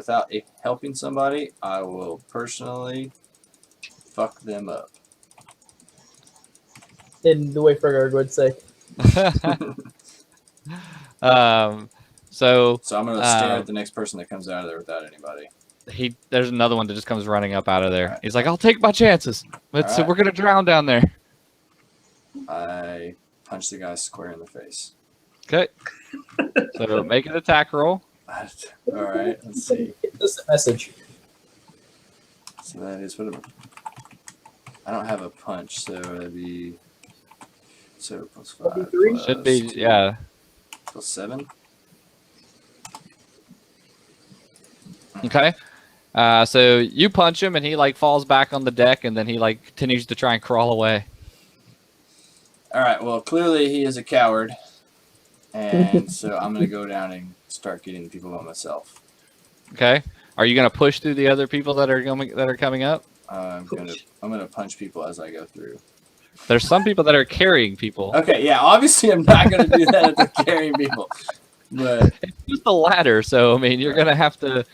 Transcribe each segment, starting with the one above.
without helping somebody, I will personally fuck them up. In the way Fergard would say. So I'm gonna stare at the next person that comes out of there without anybody. There's another one that just comes running up out of there. Right. He's like, I'll take my chances. Right. We're gonna drown down there. I punch the guy square in the face. Okay. So make an attack roll. All right, let's see. This is a message. So that is what I don't have a punch, so it'd be so plus 5. Three? Plus Should be, 2, yeah. Plus 7. Okay. So you punch him and he like falls back on the deck and then he like continues to try and crawl away. All right. Well, clearly he is a coward, and so I'm gonna go down and start getting people by myself. Okay. Are you gonna push through the other people that are coming up? I'm gonna punch people as I go through. There's some people that are carrying people. Okay. Yeah. Obviously, I'm not gonna do that if they're carrying people, but It's just a ladder, so I mean, you're gonna have to.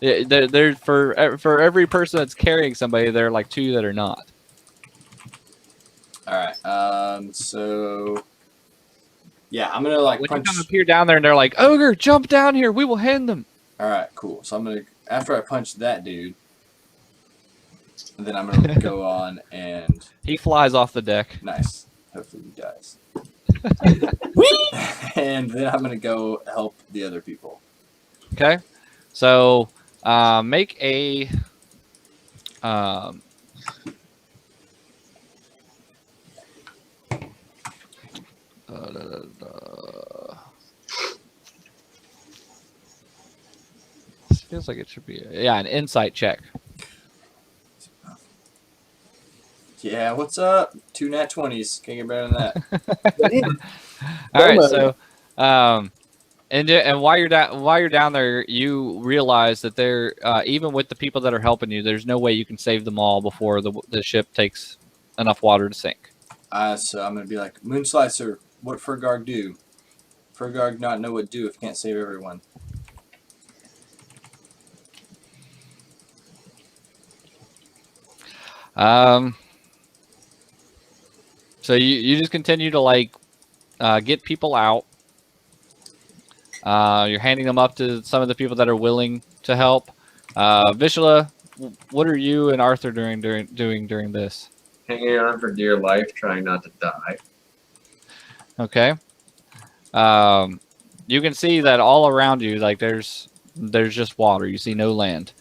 There for every person that's carrying somebody, there are like 2 that are not. all right. So yeah, I'm gonna like When punch. you come up here down there, and they're like, "Ogre, jump down here. We will hand them." All right. Cool. So I'm gonna after I punch that dude, then I'm gonna go on and He flies off the deck. nice. Hopefully he dies. And then I'm gonna go help the other people. Okay. So make a this feels like it should be an insight check. Yeah, what's up? 2 nat 20s. Can't get better than that. All right, so and while you're down there, you realize that there even with the people that are helping you, there's no way you can save them all before the ship takes enough water to sink. So I'm gonna be like, Moonslicer, what Fergard do? Fergard not know what do if can't save everyone. So you just continue to like get people out. You're handing them up to some of the people that are willing to help. Vishla, what are you and Arthur doing during this? Hanging on for dear life, trying not to die. Okay. You can see that all around you, like there's just water. You see no land,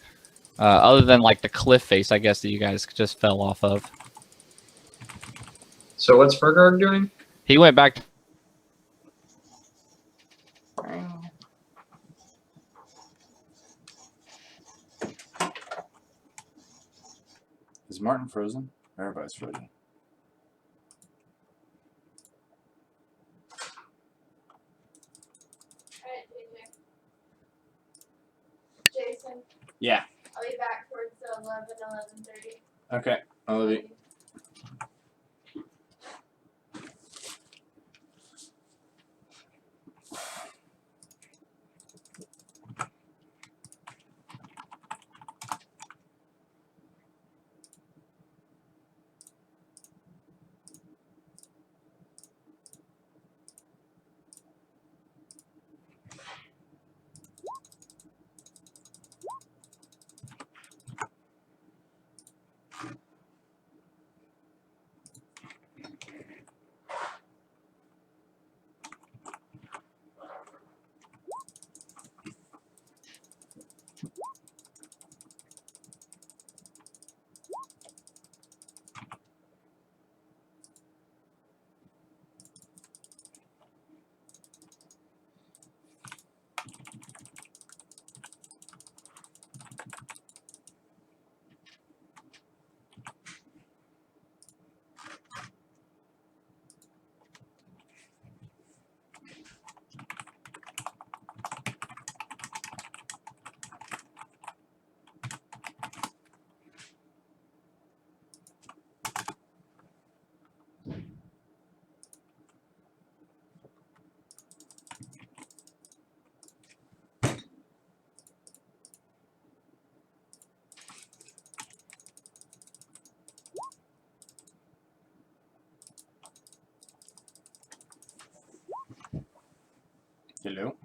other than like the cliff face, I guess, that you guys just fell off of. So what's Fergard doing? He went back. Is Martin frozen? Everybody's frozen. Jason, Yeah. I'll be back towards 11:30. Okay. I'll leave you. Hello.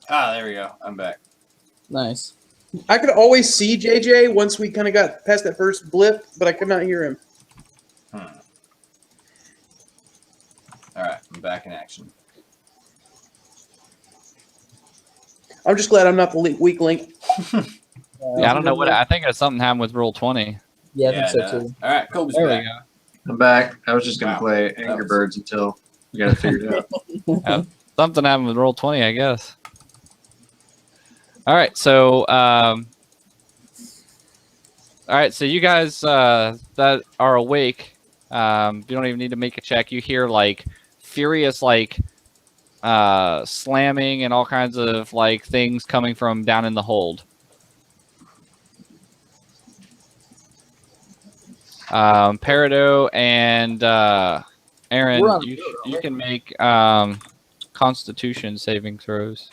Ah, there we go. I'm back. Nice. I could always see JJ once we kind of got past that first blip, but I could not hear him. All right, I'm back in action. I'm just glad I'm not the weak link. Yeah, I don't know what. I think something happened with roll 20. Yeah, I think so it does. too. All right, Colby's There back. we go. I'm back. I was just gonna Wow. play That Angry was- Birds until we got it figured out. Something happened with roll 20, I guess. All right, so you guys that are awake, you don't even need to make a check. You hear like furious like slamming and all kinds of like things coming from down in the hold. Peridot and Aaron, We're on you can make Constitution saving throws.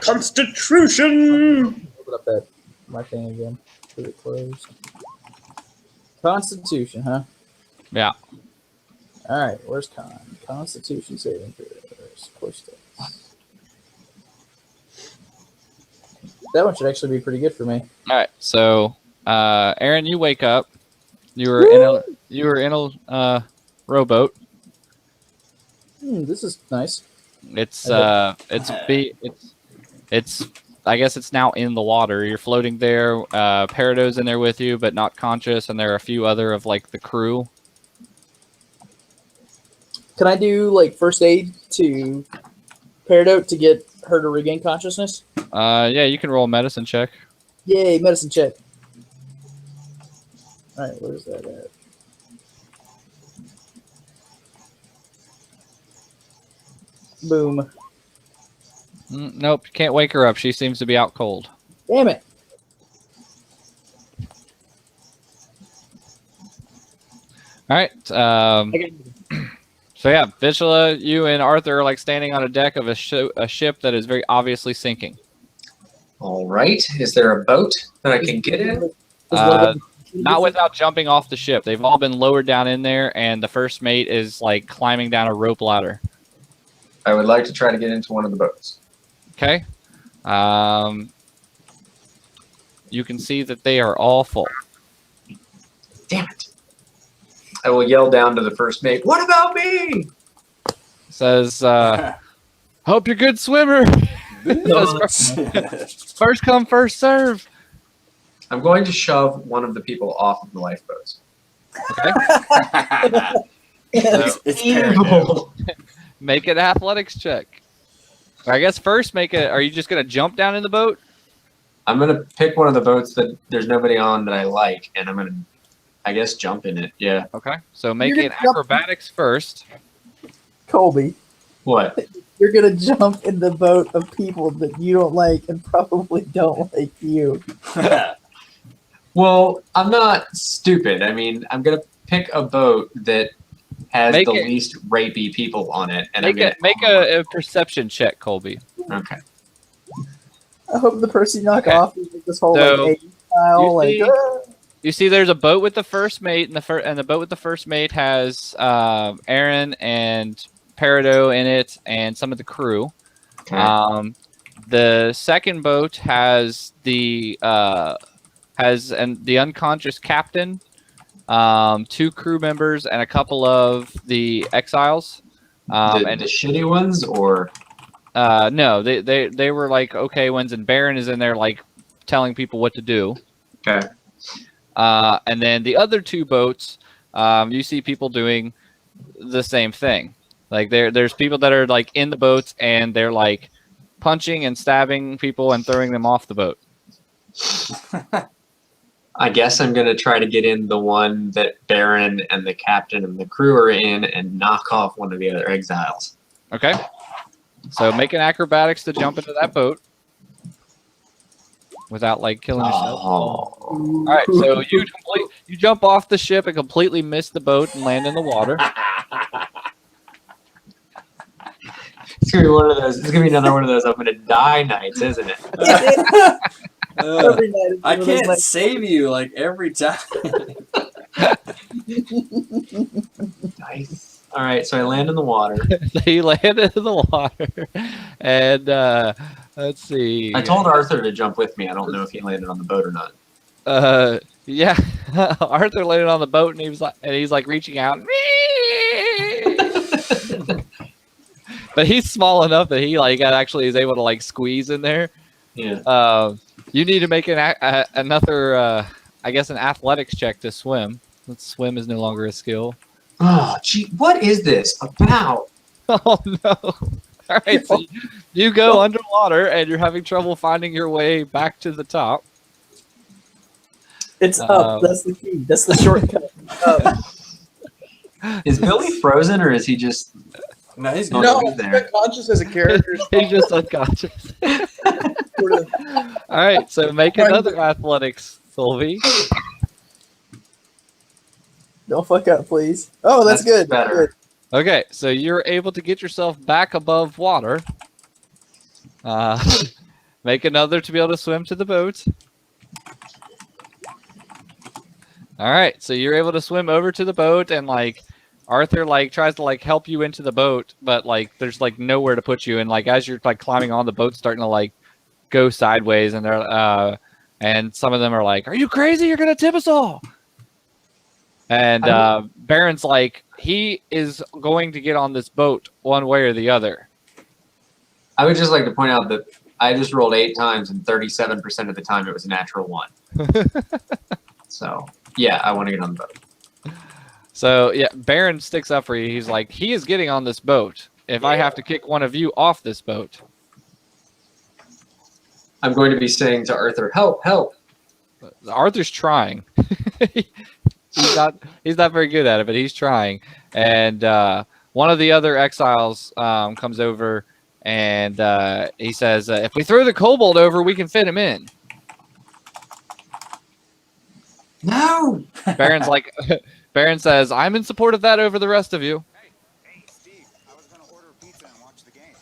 Constitution! Open up that my thing again. Is it closed? Constitution, huh? Yeah. All right, where's Constitution saving throws? Push this. That one should actually be pretty good for me. All right, so Aaron, you wake up. You were in a rowboat. This is nice. It's I guess it's now in the water. You're floating there. Peridot's in there with you, but not conscious, and there are a few other of like the crew. Can I do like first aid to Peridot to get her to regain consciousness? Yeah, you can roll a medicine check. Yay, medicine check. All right, where's that at? Boom. Nope, can't wake her up. She seems to be out cold. Damn it. All right. So yeah, Vishla, you and Arthur are like standing on a deck of a ship that is very obviously sinking. All right. Is there a boat that I can get in? Not without jumping off the ship. They've all been lowered down in there, and the first mate is like climbing down a rope ladder. I would like to try to get into one of the boats. Okay. You can see that they are all full. Damn it. I will yell down to the first mate, "What about me?" Says, hope you're a good swimmer. First come, first serve. I'm going to shove one of the people off of the lifeboats. It's Peridot. Make an athletics check. I guess first make it. Are you just gonna jump down in the boat? I'm going to pick one of the boats that there's nobody on that I like, and I'm going to, I guess, jump in it. Yeah. Okay. So make You're it gonna jump- acrobatics first. Colby, What? you're gonna jump in the boat of people that you don't like and probably don't like you. Well, I'm not stupid. I mean, I'm going to pick a boat that has Make the it- least rapey people on it. And Make a perception check, Colby. Okay. I hope the person you knock Okay. off is like this whole So, like A style, like see- You see, there's a boat with the first mate, and the boat with the first mate has Aaron and Peridot in it and some of the crew. Okay. The second boat has the unconscious captain, 2 crew members, and a couple of the exiles. the And shitty ones, or no, they were like okay ones, and Baron is in there like telling people what to do. okay. And then the other 2 boats, you see people doing the same thing. Like there's people that are like in the boats and they're like punching and stabbing people and throwing them off the boat. I guess I'm gonna try to get in the one that Baron and the captain and the crew are in, and knock off one of the other exiles. Okay. So make an acrobatics to jump into that boat without like killing yourself. Oh. All right. So you jump off the ship and completely miss the boat and land in the water. It's gonna be one of those. It's gonna be another one of those. I'm gonna die nights, isn't it? Every night is I one of those can't nights. save you like every time. Nice. All right, so I land in the water. He landed in the water, and let's see. I told Arthur to jump with me. I don't know if he landed on the boat or not. Yeah, Arthur landed on the boat, and he's like reaching out. But he's small enough that he like actually is able to like squeeze in there. Yeah. You need to make another, I guess, an athletics check to swim. Swim is no longer a skill. Oh, gee, what is this about? Oh no! All right, so you go underwater and you're having trouble finding your way back to the top. It's up. That's the key. That's the shortcut. Is Billy frozen, or is he just? No, he's Oh, good. No, he's he's there. unconscious as a character. He's just unconscious. Sort of. All right, so make another athletics, Sylvie. Don't fuck up, please. Oh, that's good. Better. Good. Okay, so you're able to get yourself back above water. Make another to be able to swim to the boat. All right, so you're able to swim over to the boat, and like Arthur like tries to like help you into the boat, but like there's like nowhere to put you, and like as you're like climbing on, the boat's starting to like go sideways, and they're and some of them are like, "Are you crazy? You're gonna tip us all!" And Baron's like, he is going to get on this boat one way or the other. I would just like to point out that I just rolled 8 times, and 37% of the time it was a natural 1. So yeah, I want to get on the boat. So yeah, Baron sticks up for you. He's like, he is getting on this boat. If I have to kick one of you off this boat, I'm going to be saying to Arthur, "Help! Help!" Arthur's trying. He's not very good at it, but he's trying. And one of the other exiles comes over and he says, "If we throw the kobold over, we can fit him in." No. Baron's like, Baron says, "I'm in support of that over the rest of you." Hey, Steve, I was gonna order a pizza and watch the game.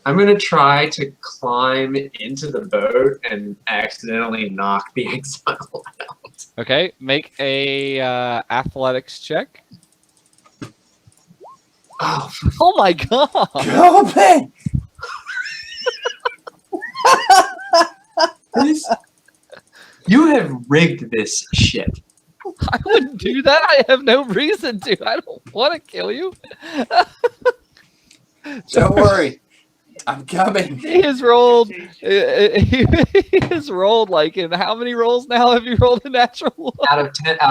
I'm gonna try to climb into the boat and accidentally knock the exile out. Okay, make a athletics check. Oh, Oh my god! Go back. you have rigged this shit. I wouldn't do that. I have no reason to. I don't want to kill you. Don't worry. I'm coming. He has rolled. He has rolled like in how many rolls now have you rolled a natural one? Out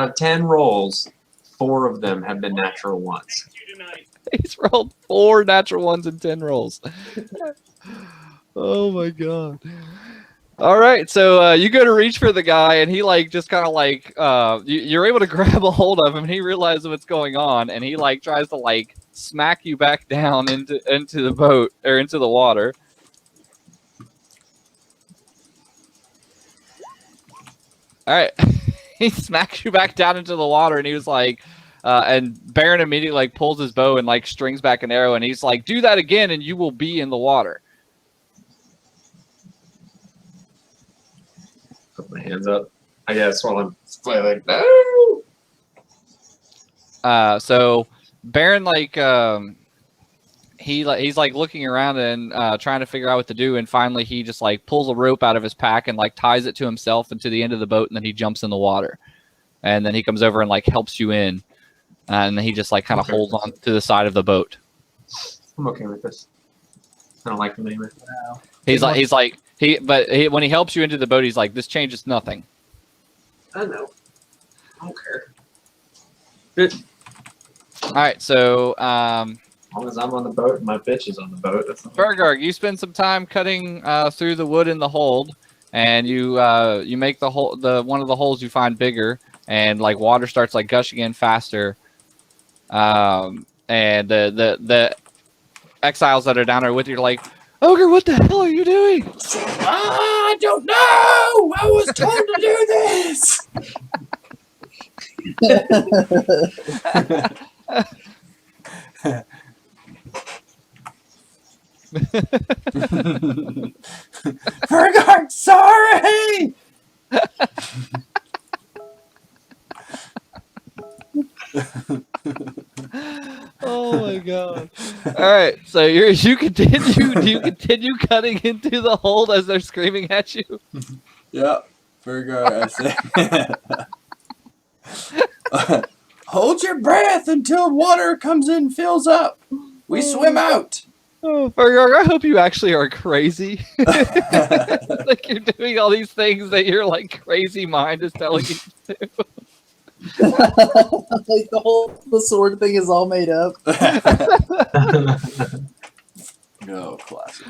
of 10 rolls, 4 of them have been natural ones. He's rolled 4 natural ones in 10 rolls. Oh my god. All right, so you go to reach for the guy, and he like just kind of like you're able to grab a hold of him, and he realizes what's going on, and he like tries to like smack you back down into the boat or into the water. All right, he smacks you back down into the water, and he was like, and Baron immediately like pulls his bow and like strings back an arrow, and he's like, "Do that again, and you will be in the water." Put my hands up, I guess, while I'm like, no. So Baron he's like looking around and trying to figure out what to do, and finally he just like pulls a rope out of his pack and like ties it to himself and to the end of the boat, and then he jumps in the water, and then he comes over and like helps you in, and then he just like kind of holds on to the side of the boat. I'm okay with this. I don't like him anyway. When he helps you into the boat, he's like, this changes nothing. I know. I don't care. All right, so As long as I'm on the boat and my bitch is on the boat. That's all. Fergarg, you spend some time cutting through the wood in the hold, and you make the one of the holes you find bigger, and like water starts like gushing in faster. And the exiles that are down there with you are like, Ogre, what the hell are you doing? I don't know. I was told to do this. Fergard, sorry. Oh my god! All right, so you continue cutting into the hold as they're screaming at you. Yep, Fergard. I say, hold your breath until water comes in, fills up. We swim out. Oh, Fergard, I hope you actually are crazy. Like you're doing all these things that your like crazy mind is telling you to do. Like the sword thing is all made up. No, classic.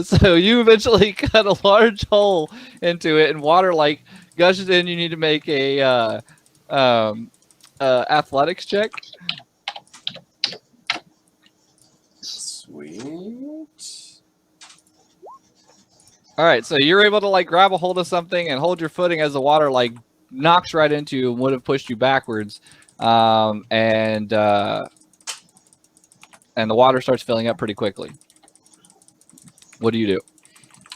So you eventually cut a large hole into it, and water like gushes in. You need to make a athletics check. Sweet. All right, so you're able to like grab a hold of something and hold your footing as the water like knocks right into you and would have pushed you backwards, and the water starts filling up pretty quickly. What do you do?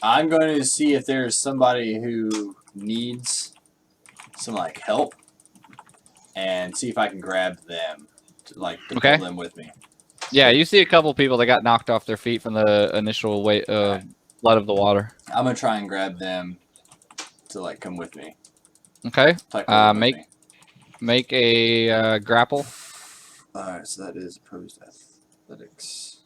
I'm going to see if there's somebody who needs some like help, and see if I can grab them to pull them with me. Yeah, you see a couple people that got knocked off their feet from the initial weight flood of the water. I'm gonna try and grab them to like come with me. Okay. With Make a grapple. Alright, so that is opposed athletics.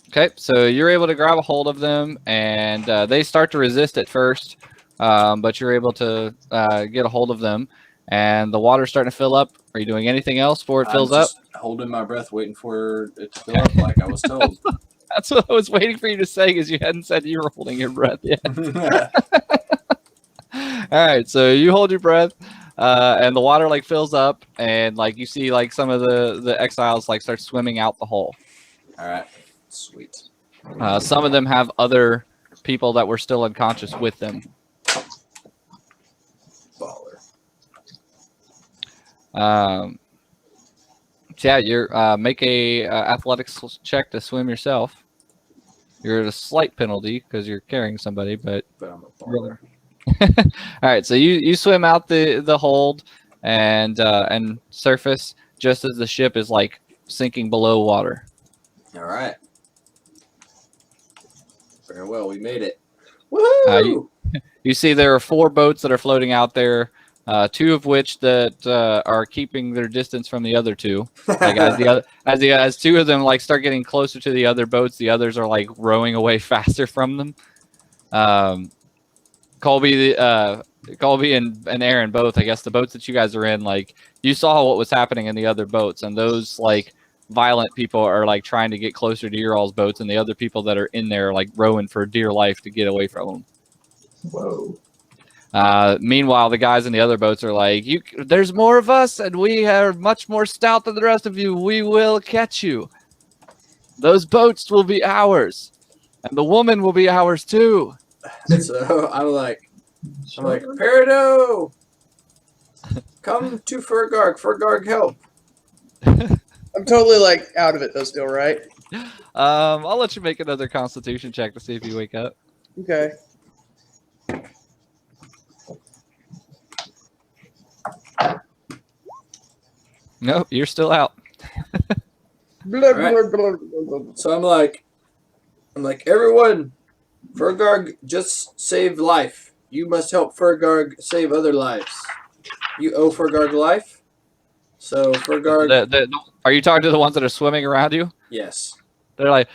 Okay, so you're able to grab a hold of them, and they start to resist at first, but you're able to get a hold of them, and the water's starting to fill up. Are you doing anything else before it fills up? Holding my breath, waiting for it to fill up like I was told. That's what I was waiting for you to say, because you hadn't said you were holding your breath yet. All right, so you hold your breath, and the water like fills up, and like you see like some of the exiles like start swimming out the hole. All right, sweet. Some of them have other people that were still unconscious with them. Baller. So yeah, you're make a athletics check to swim yourself. You're at a slight penalty because you're carrying somebody, but I'm a baller. all right, so you swim out the hold and surface just as the ship is like sinking below water. All right. Very well, we made it. Woohoo! You see there are 4 boats that are floating out there, 2 of which that are keeping their distance from the other 2. Like as 2 of them like start getting closer to the other boats, the others are like rowing away faster from them. Colby and Aaron both, I guess the boats that you guys are in, like you saw what was happening in the other boats, and those like violent people are like trying to get closer to your all's boats, and the other people that are in there are like rowing for dear life to get away from them. Whoa. Meanwhile, the guys in the other boats are like, there's more of us, and we are much more stout than the rest of you. We will catch you. Those boats will be ours, and the woman will be ours too. So I'm like, Peridot, come to Fergarg. Fergarg, help. I'm totally like out of it though, still, right? I'll let you make another Constitution check to see if you wake up. Okay. Nope, you're still out. Blah, Alright. blah, blah, blah, blah. So I'm like, everyone, Fergarg just saved life. You must help Fergarg save other lives. You owe Fergarg life. So Fergarg, Are you talking to the ones that are swimming around you? yes. They're like,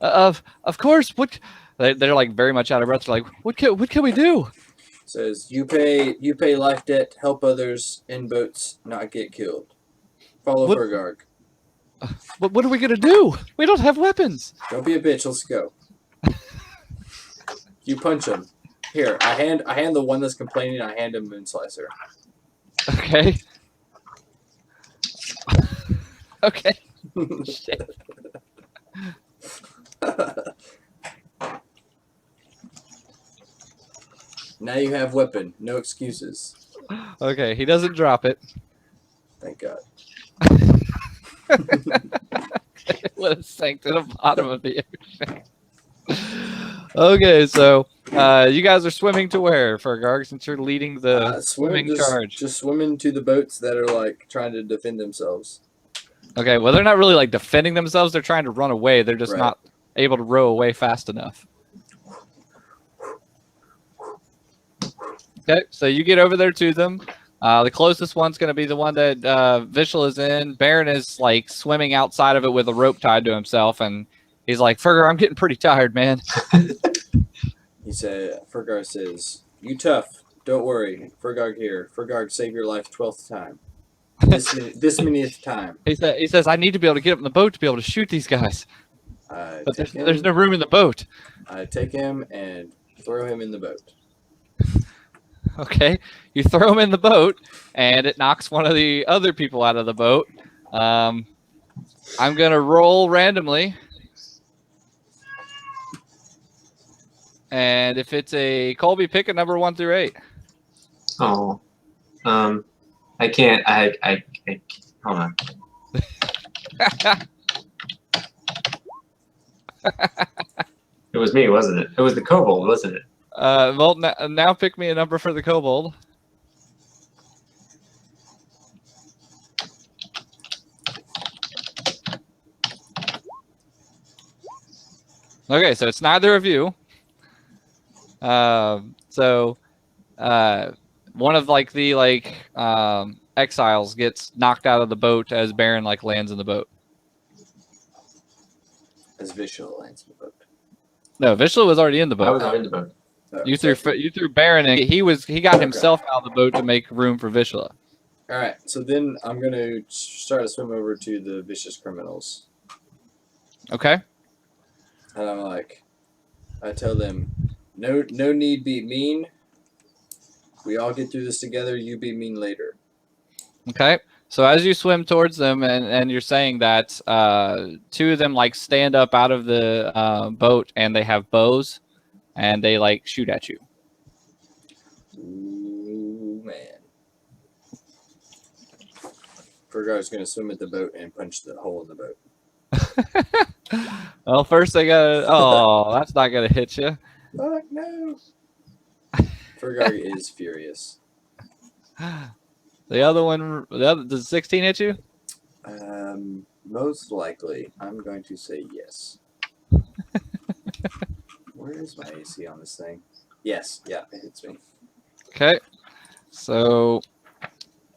of course. What? They're like very much out of breath. They're like, what can we do? Says you pay life debt. Help others in boats not get killed. Follow What- Fergarg. What are we gonna do? We don't have weapons. Don't be a bitch. Let's go. You punch him. Here, I hand the one that's complaining. I hand him Moon Slicer. Okay. Okay. Shit. Now you have weapon. No excuses. Okay. He doesn't drop it. Thank God. Would have sank to the bottom of the ocean. Okay, so you guys are swimming to where, Fergarg, since you're leading the swimming charge? Just swimming to the boats that are like trying to defend themselves. Okay, well, they're not really like defending themselves. They're trying to run away. They're just Right. not able to row away fast enough. Okay, so you get over there to them. The closest one's going to be the one that Vishal is in. Baron is like swimming outside of it with a rope tied to himself, and he's like, Fergar, I'm getting pretty tired, man. Fergar says, "You tough. Don't worry. Fergar here. Fergar, save your life 12th time. This manyth time. He says, I need to be able to get up in the boat to be able to shoot these guys. But there's no room in the boat. I take him and throw him in the boat. Okay, you throw him in the boat, and it knocks one of the other people out of the boat. I'm gonna roll randomly, and if it's a Colby, pick a number 1 through 8. Oh, I can't. I hold on. It was me, wasn't it? It was the kobold, wasn't it? Well, now pick me a number for the kobold. Okay, so it's neither of you. One of like the exiles gets knocked out of the boat as Baron like lands in the boat. As Vishal lands in the boat. No, Vishal was already in the I boat. was already in the boat. Oh, You threw Baron in. He got himself out of the boat to make room for Vishal. All right. So then I'm gonna start to swim over to the vicious criminals, Okay. and I tell them, no need be mean. We all get through this together. You be mean later. Okay. So as you swim towards them, and you're saying that, 2 of them like stand up out of the boat, and they have bows, and they like shoot at you. Ooh, man. Fergar's gonna swim at the boat and punch the hole in the boat. Well, first they gotta. Oh, that's not gonna hit you. Fuck no. Fergar is furious. The other one, does 16 hit you? Most likely, I'm going to say yes. Where is my AC on this thing? Yes, yeah, it hits me. Okay. So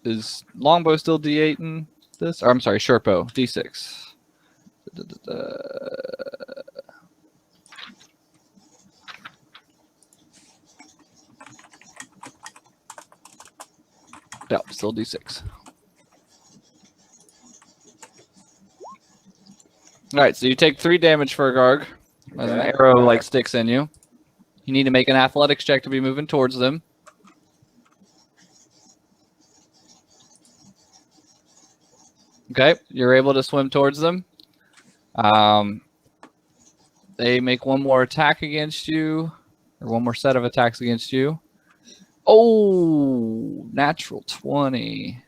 is longbow still D8 in this? Or I'm sorry, shortbow D6. Yeah, still D6. All right, so you take 3 damage for a Garg. As an Okay. arrow like sticks in you. You need to make an athletics check to be moving towards them. Okay, you're able to swim towards them. They make one more attack against you, or one more set of attacks against you. Oh, natural 20.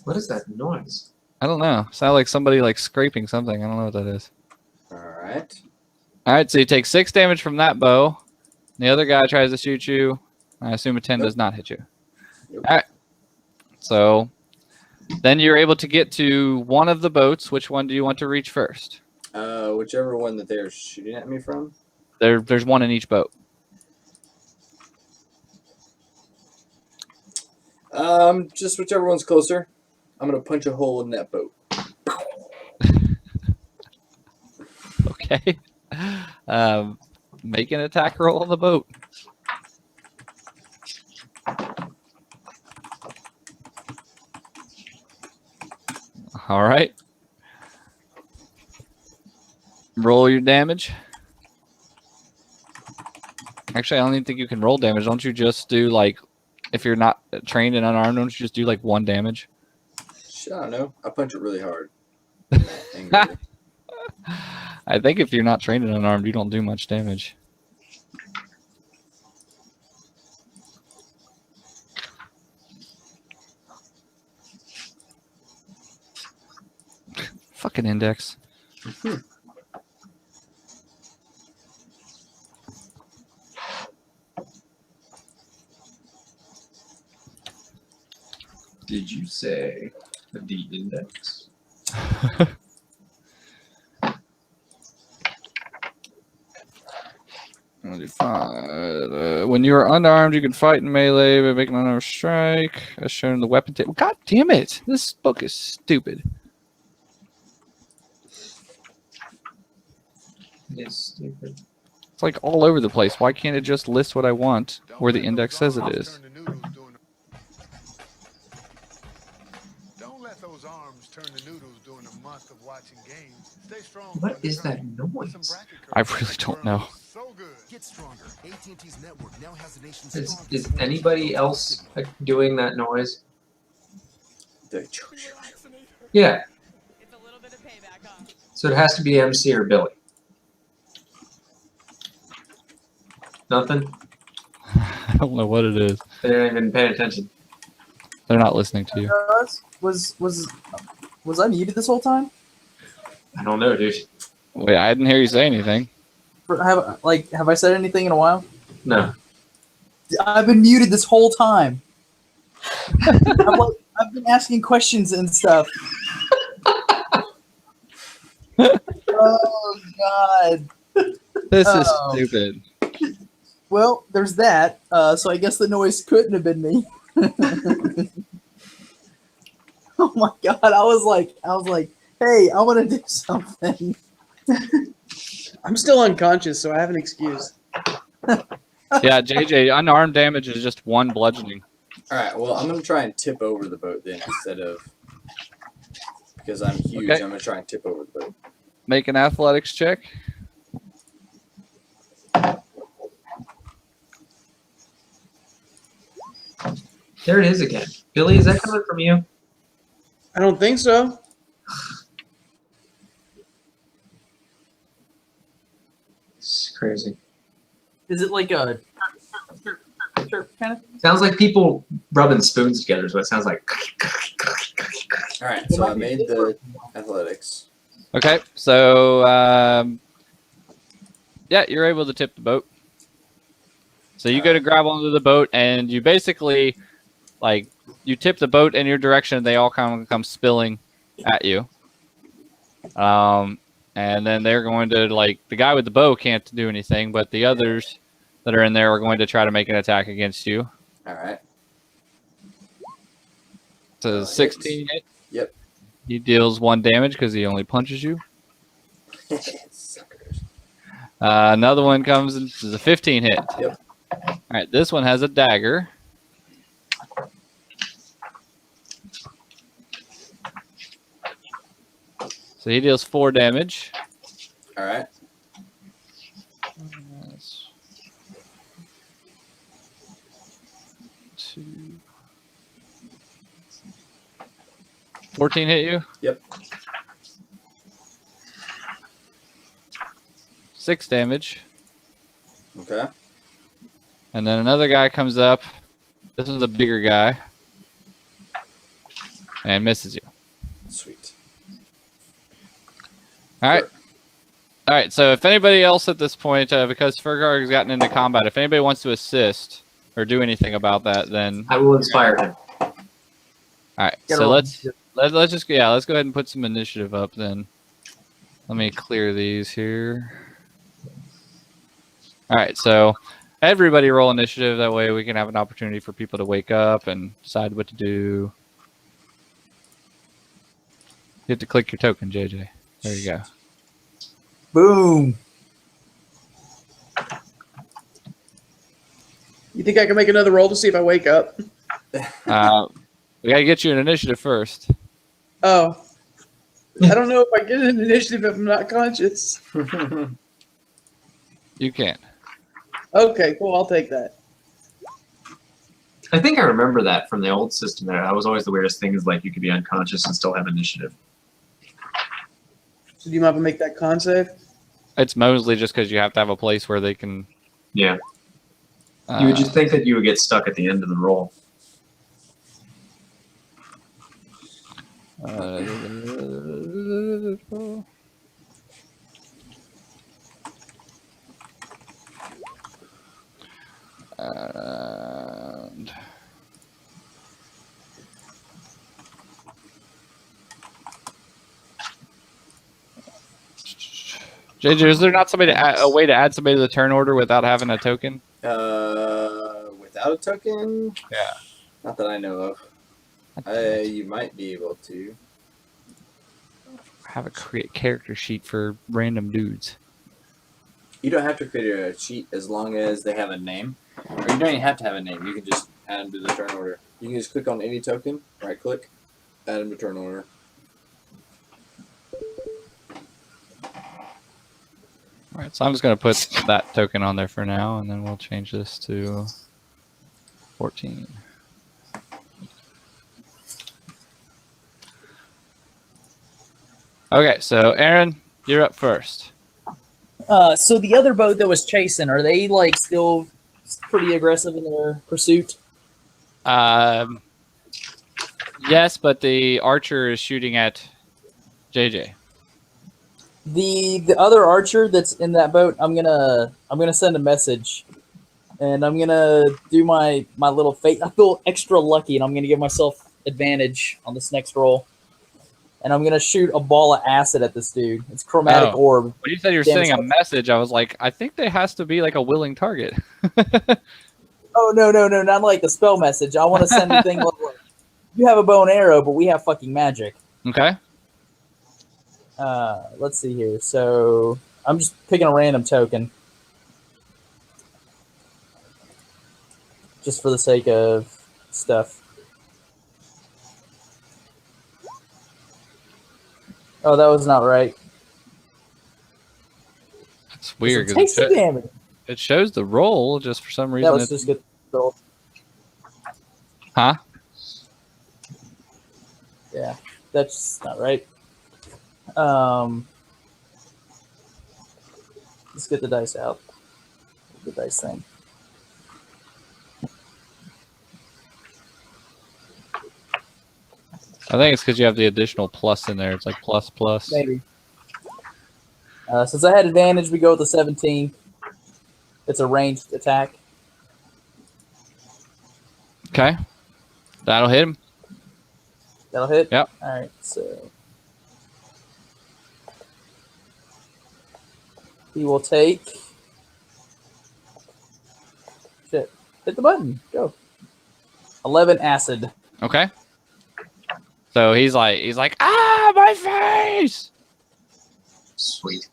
What is that noise? I don't know. Sound like somebody like scraping something. I don't know what that is. All right. All right, so you take 6 damage from that bow. The other guy tries to shoot you. I assume a 10 Nope. does not hit you. Nope. All right. So then you're able to get to one of the boats. Which one do you want to reach first? Whichever one that they're shooting at me from. There's one in each boat. Just whichever one's closer. I'm gonna punch a hole in that boat. Okay. Make an attack roll on the boat. All right. Roll your damage. Actually, I don't even think you can roll damage. Don't you just do like, if you're not trained and unarmed, don't you just do like 1 damage? Shit, I don't know. I punch it really hard. Angrily. I think if you're not trained and unarmed, you don't do much damage. Fucking index. Did you say the index? When you are unarmed, you can fight in melee by making an unarmed strike, as shown in the weapon table. God damn it! This book is stupid. It is stupid. It's like all over the place. Why can't it just list what I want where the index says it is? Don't let those arms turn to noodles during a month of watching games. Stay strong. What is that noise? I really don't know. So good. Get stronger. AT&T's network now has the nation's Is strongest anybody else doing that noise? The- Yeah. It's a little bit of payback, huh? So it has to be MC or Billy. Nothing? I don't know what it is. They didn't even pay attention. They're not listening to you. Was I muted this whole time? I don't know, dude. Wait, I didn't hear you say anything. Have I said anything in a while? No. I've been muted this whole time. I've been asking questions and stuff. Oh God. This is Oh. stupid. Well, there's that. So I guess the noise couldn't have been me. Oh my God. I was like, hey, I want to do something. I'm still unconscious, so I have an excuse. Yeah, JJ, unarmed damage is just 1 bludgeoning. All right. Well, I'm gonna try and tip over the boat then instead of because I'm huge. Okay. I'm gonna try and tip over the boat. Make an athletics check. There it is again. Billy, is that coming from you? I don't think so. It's crazy. Is it like a chirp kind of? Sounds like people rubbing spoons together is what it sounds like. All right. So I made the athletics. Okay, so yeah, you're able to tip the boat. So you go to grab onto the boat, and you basically, like, you tip the boat in your direction, and they all kind of come spilling at you. And then they're going to, like, the guy with the bow can't do anything, but the others that are in there are going to try to make an attack against you. All right. So 16 hit. Yep. He deals 1 damage because he only punches you. Suckers. Another one comes and is a 15 hit. Yep. All right, this one has a dagger. So he deals 4 damage. All right. 2. 14 hit you? Yep. 6 damage. Okay. And then another guy comes up. This is a bigger guy. And misses you. Sweet. All right. All right. So if anybody else at this point, because Fergar has gotten into combat, if anybody wants to assist, or do anything about that, then I will inspire him. all right. Get So her let's just let's go ahead and put some initiative up then. Let me clear these here. All right, so everybody roll initiative. That way we can have an opportunity for people to wake up and decide what to do. You have to click your token, JJ. There you go. Boom. You think I can make another roll to see if I wake up? We got to get you an initiative first. Oh. I don't know if I get an initiative if I'm not conscious. You can. Okay, cool. I'll take that. I think I remember that from the old system. That was always the weirdest thing is like you could be unconscious and still have initiative. So do you mind if I make that con save? It's mostly just because you have to have a place where they can. Yeah. You would just think that you would get stuck at the end of the roll. And JJ, is there not somebody to a way to add somebody to the turn order without having a token? Without a token? Yeah. Not that I know of. You might be able to. Have a create character sheet for random dudes. You don't have to create a sheet as long as they have a name. Or you don't even have to have a name. You can just add them to the turn order. You can just click on any token, right click, add them to turn order. All right, so I'm just going to put that token on there for now, and then we'll change this to 14. Okay, so Aaron, you're up first. So the other boat that was chasing, are they like still pretty aggressive in their pursuit? Yes, but the archer is shooting at JJ. The other archer that's in that boat, I'm gonna send a message, and I'm gonna do my little fate. I feel extra lucky, and I'm gonna give myself advantage on this next roll. And I'm gonna shoot a ball of acid at this dude. It's chromatic orb. When you said you were sending a message, I was like, I think there has to be like a willing target. Oh no, not like a spell message. I want to send the thing like, you have a bow and arrow, but we have fucking magic. Okay. Let's see here. So I'm just picking a random token, just for the sake of stuff. Oh, that was not right. It's weird It takes the damage. it shows the roll just for some reason. That was just good. Roll. Huh? Yeah, that's not right. Let's get the dice out. The dice thing. I think it's because you have the additional plus in there. It's like plus. Maybe. Since I had advantage, we go with the 17. It's a ranged attack. Okay. That'll hit him. That'll hit? Yep. All right, so he will take... Shit. Hit the button. Go. 11 acid. Okay. So he's like, ah, my face! Sweet.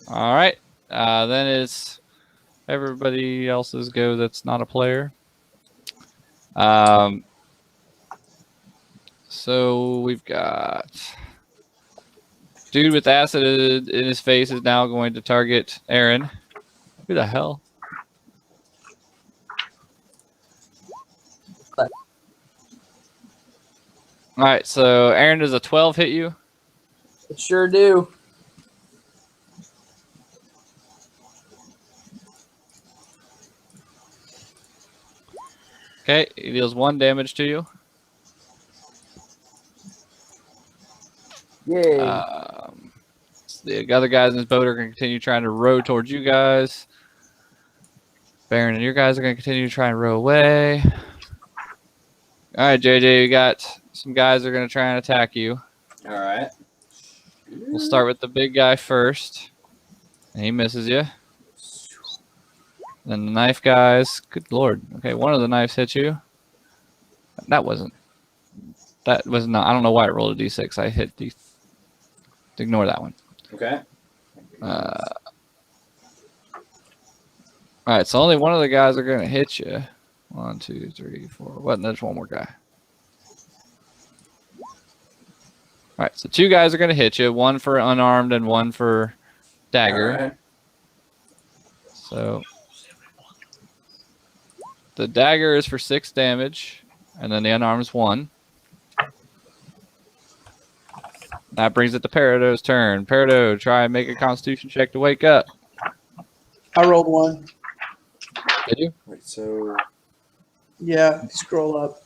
All right. Then it's everybody else's go that's not a player. So we've got dude with acid in his face is now going to target Aaron. Who the hell? All right, so Aaron, does a 12 hit you? It sure do. Okay, he deals 1 damage to you. Yay. The other guys in his boat are going to continue trying to row towards you guys. Baron and your guys are going to continue to try and row away. All right, JJ, you got some guys that are going to try and attack you. All right. We'll start with the big guy first. And he misses you. Then the knife guys. Good lord. Okay, one of the knives hit you. That was not. I don't know why it rolled a d6. I hit d. Ignore that one. Okay. All right, so only one of the guys are going to hit you. 1, 2, 3, 4. What? There's one more guy. All right, so 2 guys are going to hit you. One for unarmed and one for dagger. All right. So the dagger is for 6 damage, and then the unarmed is 1. That brings it to Peridot's turn. Peridot, try and make a Constitution check to wake up. I rolled 1. Did you? Wait, so Yeah, scroll up.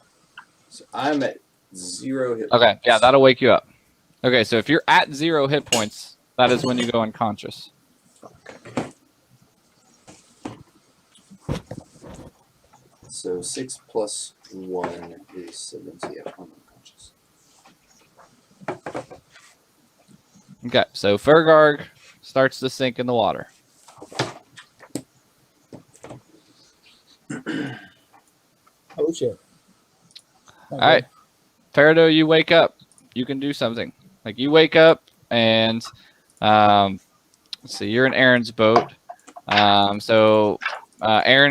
I'm at 0 hit Okay, points. yeah, that'll wake you up. Okay, so if you're at 0 hit points, that is when you go unconscious. So 6 plus 1 is 7. So yeah, I'm unconscious. Okay, so Fergarg starts to sink in the water. Oh shit. All right, Peridot, you wake up. You can do something. Like you wake up and let's see, you're in Aaron's boat. Aaron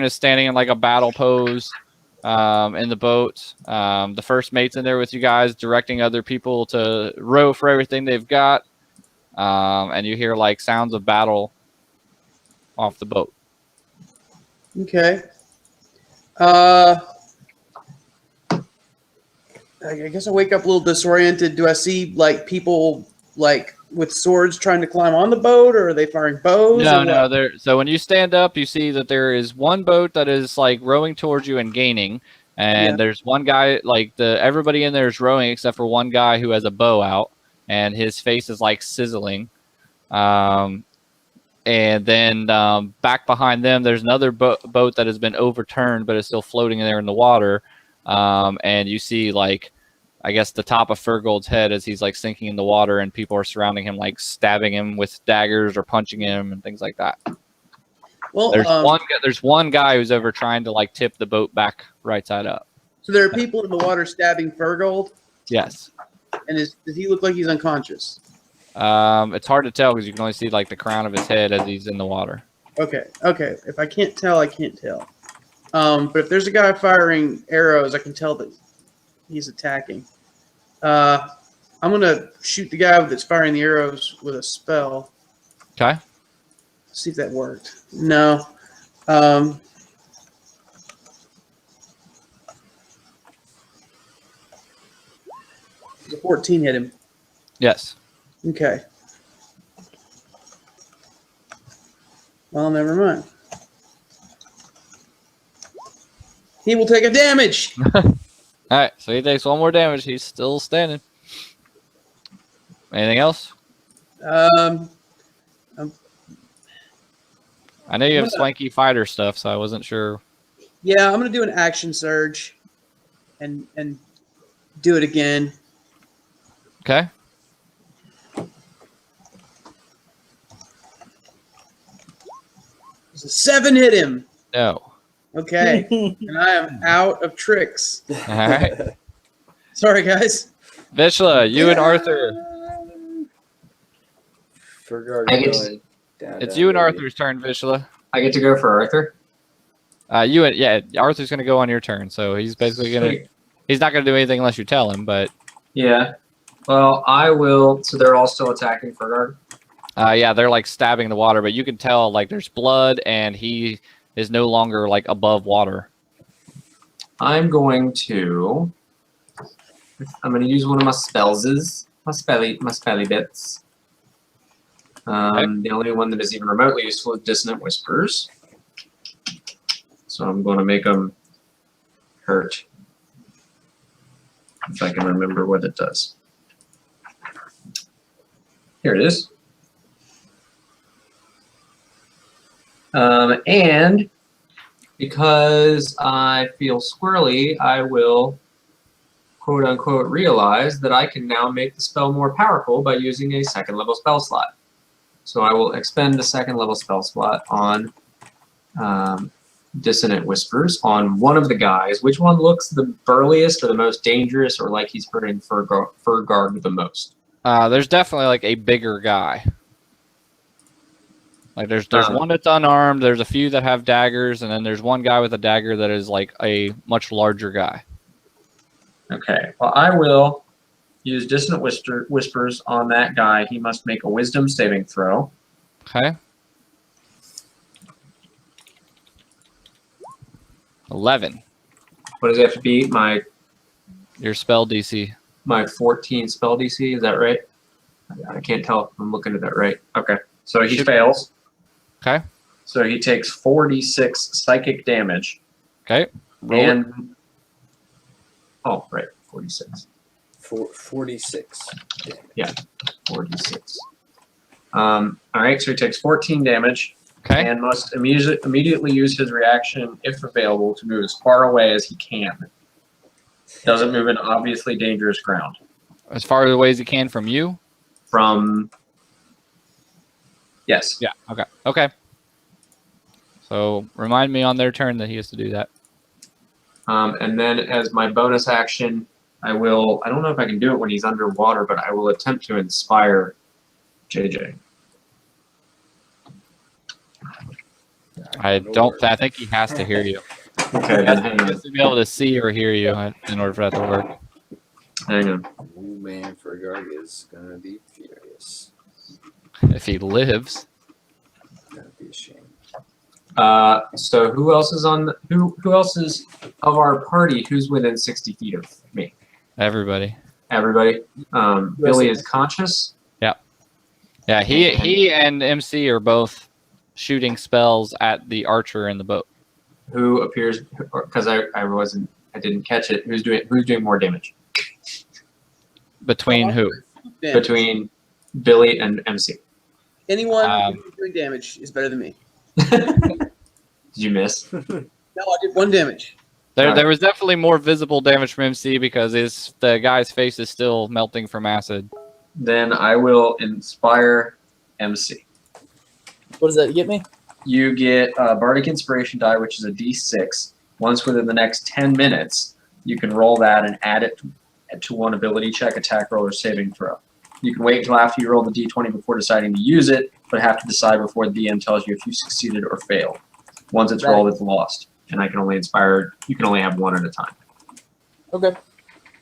is standing in like a battle pose in the boat. The first mate's in there with you guys, directing other people to row for everything they've got. And you hear like sounds of battle off the boat. Okay. I guess I wake up a little disoriented. Do I see like people like with swords trying to climb on the boat, or are they firing bows? No. So when you stand up, you see that there is one boat that is like rowing towards you and gaining, and there's one guy like everybody in there is rowing except for one guy who has a bow out, and his face is like sizzling. And then back behind them, there's another boat that has been overturned but is still floating in there in the water. And you see like, I guess the top of Fergold's head as he's like sinking in the water, and people are surrounding him, like stabbing him with daggers or punching him and things like that. Well, there's one guy who's over trying to like tip the boat back right side up. So there are people in the water stabbing Fergold, Yes. and does he look like he's unconscious? It's hard to tell because you can only see like the crown of his head as he's in the water. Okay. If I can't tell, I can't tell. But if there's a guy firing arrows, I can tell that he's attacking. I'm gonna shoot the guy that's firing the arrows with a spell. Okay. See if that worked. No. The 14 hit him. Yes. Okay. Well, never mind. He will take a damage. All right. So he takes 1 more damage. He's still standing. Anything else? Um, I know you have swanky fighter stuff, so I wasn't sure. yeah, I'm gonna do an action surge, and do it again. Okay. Does a 7 hit him? No. Okay, and I am out of tricks. All right. Sorry, guys. Vishla, you and Arthur. Fergard I get going down. It's down, you and baby. Arthur's turn, Vishla. I get to go for Arthur. Arthur's gonna go on your turn, so he's basically he's not gonna do anything unless you tell him. But Yeah. Well, I will. So they're all still attacking Fergard. they're like stabbing the water, but you can tell like there's blood, and he is no longer like above water. I'm going to use one of my spells, my spelly bits. The only one that is even remotely useful is Dissonant Whispers. So I'm going to make them hurt. If I can remember what it does. Here it is. And because I feel squirrely, I will quote unquote realize that I can now make the spell more powerful by using a second level spell slot. So I will expend the second level spell slot on Dissonant Whispers on one of the guys. Which one looks the burliest or the most dangerous, or like he's hurting Furgarg the most? There's definitely like a bigger guy. Like there's one that's unarmed, there's a few that have daggers, and then there's one guy with a dagger that is like a much larger guy. Okay, well I will use Dissonant Whispers on that guy. He must make a Wisdom saving throw. Okay. 11. What does it have to be? Your spell DC. My 14 spell DC, is that right? I can't tell if I'm looking at that right. Okay, so he fails. Okay. So he takes 46 psychic damage. Okay. Roll it. And oh, right, 46. 46. Yeah, 46. All right, so he takes 14 damage. Okay. And must immediately use his reaction, if available, to move as far away as he can. Doesn't move in obviously dangerous ground. As far away as he can from you? From... Yes. Yeah, okay. Okay. So remind me on their turn that he has to do that. And then as my bonus action, I will... I don't know if I can do it when he's underwater, but I will attempt to inspire JJ. I think he has to hear you. Okay, He then has hang on. to be able to see or hear you in order for that to work. Hang on. Oh man, Furgarg is gonna be furious. If he lives. That'd be a shame. So who else is on? Who else is of our party? Who's within 60 feet of me? Everybody. Everybody. Billy is conscious. Yeah, he and MC are both shooting spells at the archer in the boat. Who appears? Because I didn't catch it. Who's doing more damage? Between who? Damage. Between Billy and MC. Anyone who's doing damage is better than me. Did you miss? No, I did 1 damage. There was definitely more visible damage from MC because the guy's face is still melting from acid. Then I will inspire MC. What does that get me? You get a Bardic Inspiration die, which is a D6. Once within the next 10 minutes, you can roll that and add it to one ability check, attack roll, or saving throw. You can wait until after you roll the D20 before deciding to use it, but have to decide before the DM tells you if you succeeded or failed. Once it's rolled, it's lost, and I can only inspire. You can only have one at a time. Okay.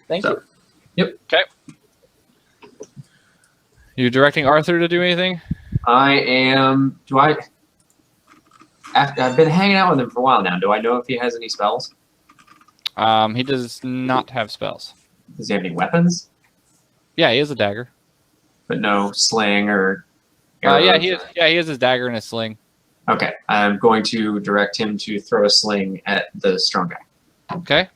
Thank you. Yep. Okay. You directing Arthur to do anything? I am. I've been hanging out with him for a while now. Do I know if he has any spells? He does not have spells. Does he have any weapons? Yeah, he has a dagger. But no sling or. Yeah, he has his dagger and his sling. Okay, I'm going to direct him to throw a sling at the strong guy. Okay.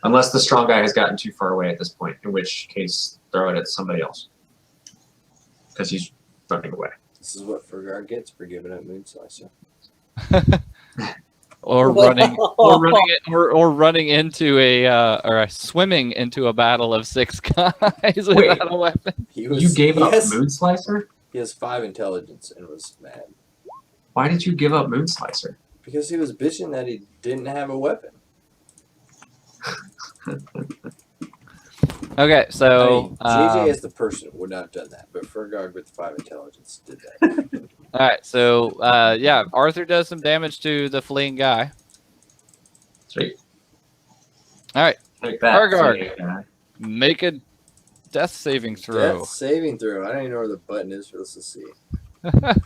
Unless the strong guy has gotten too far away at this point, in which case throw it at somebody else. Because he's running away. This is what Furgarg gets for giving up Moonslicer. or running into or swimming into a battle of 6 guys without a weapon. You gave up Moonslicer? He has 5 intelligence and was mad. Why did you give up Moonslicer? Because he was bitching that he didn't have a weapon. Okay, so JJ as the person would not have done that, but Furgarg with 5 intelligence did that. all right, so yeah, Arthur does some damage to the fleeing guy. Sweet. All right, Take that. Furgarg, make a death saving throw. Death saving throw. I don't even know where the button is for this to see. I'm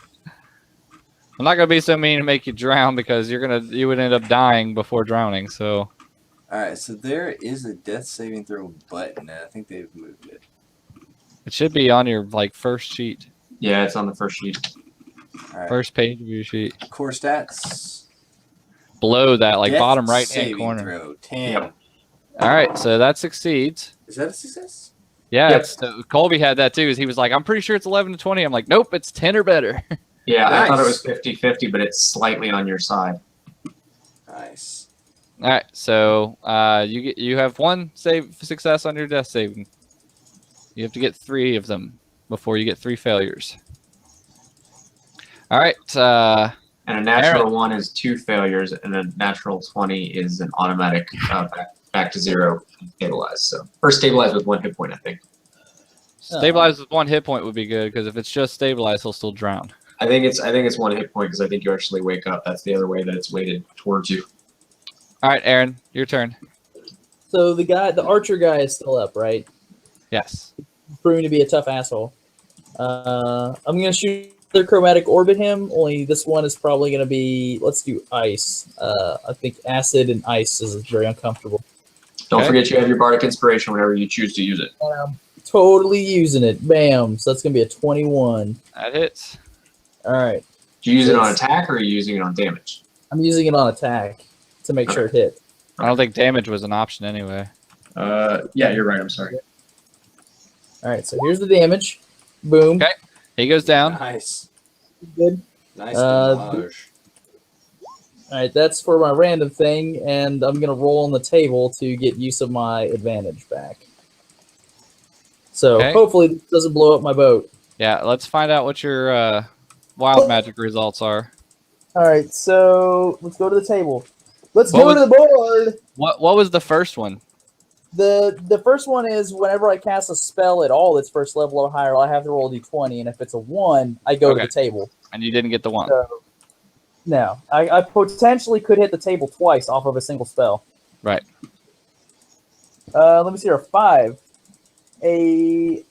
not gonna be so mean to make you drown because you would end up dying before drowning. So. Alright, so there is a death saving throw button, and I think they've moved it. It should be on your first sheet. Yeah, it's on the first sheet. All right. First page of your sheet. Core stats. Below that, Death bottom right hand saving corner. Throw, 10. Yep. All right, so that succeeds. Is that a success? Yeah, Yep. Colby had that too. He was like, "I'm pretty sure it's 11 to 20." I'm like, "Nope, it's 10 or better." Yeah, I thought it Nice. was 50-50, but it's slightly on your side. Nice. All right, so you have one save success on your death saving. You have to get 3 of them before you get 3 failures. All right, And a natural Aaron. 1 is 2 failures, and a natural 20 is an automatic back to 0 stabilize. So, or stabilize with 1 hit point, I think. Stabilize with 1 hit point would be good because if it's just stabilized, he'll still drown. I think it's 1 hit point because I think you actually wake up. That's the other way that it's weighted towards you. All right, Aaron, your turn. So the archer guy is still up, right? Yes. Proving to be a tough asshole. I'm gonna shoot the chromatic orb at him. Only this one is probably gonna be. Let's do ice. I think acid and ice is very uncomfortable. Don't Okay. forget you have your bardic inspiration whenever you choose to use it. And I'm totally using it. Bam. So that's gonna be a 21. That hits. All right. Do you use it on Yes. attack or are you using it on damage? I'm using it on attack to make sure it hits. I don't think damage was an option anyway. Yeah, you're right. I'm sorry. All right. So here's the damage. Boom. Okay. He goes down. Nice. Good. Nice Uh, damage. All right. That's for my random thing, and I'm gonna roll on the table to get use of my advantage back. So Okay. hopefully this doesn't blow up my boat. Yeah, let's find out what your wild magic results are. All right, so let's go to the table. Let's What go to the board. What was the first one? The first one is whenever I cast a spell at all that's first level or higher, I have to roll a d20, and if it's a 1, I go to Okay. the table. And you didn't get the 1. So, no, I potentially could hit the table twice off of a single spell. Right. Let me see here. 5. A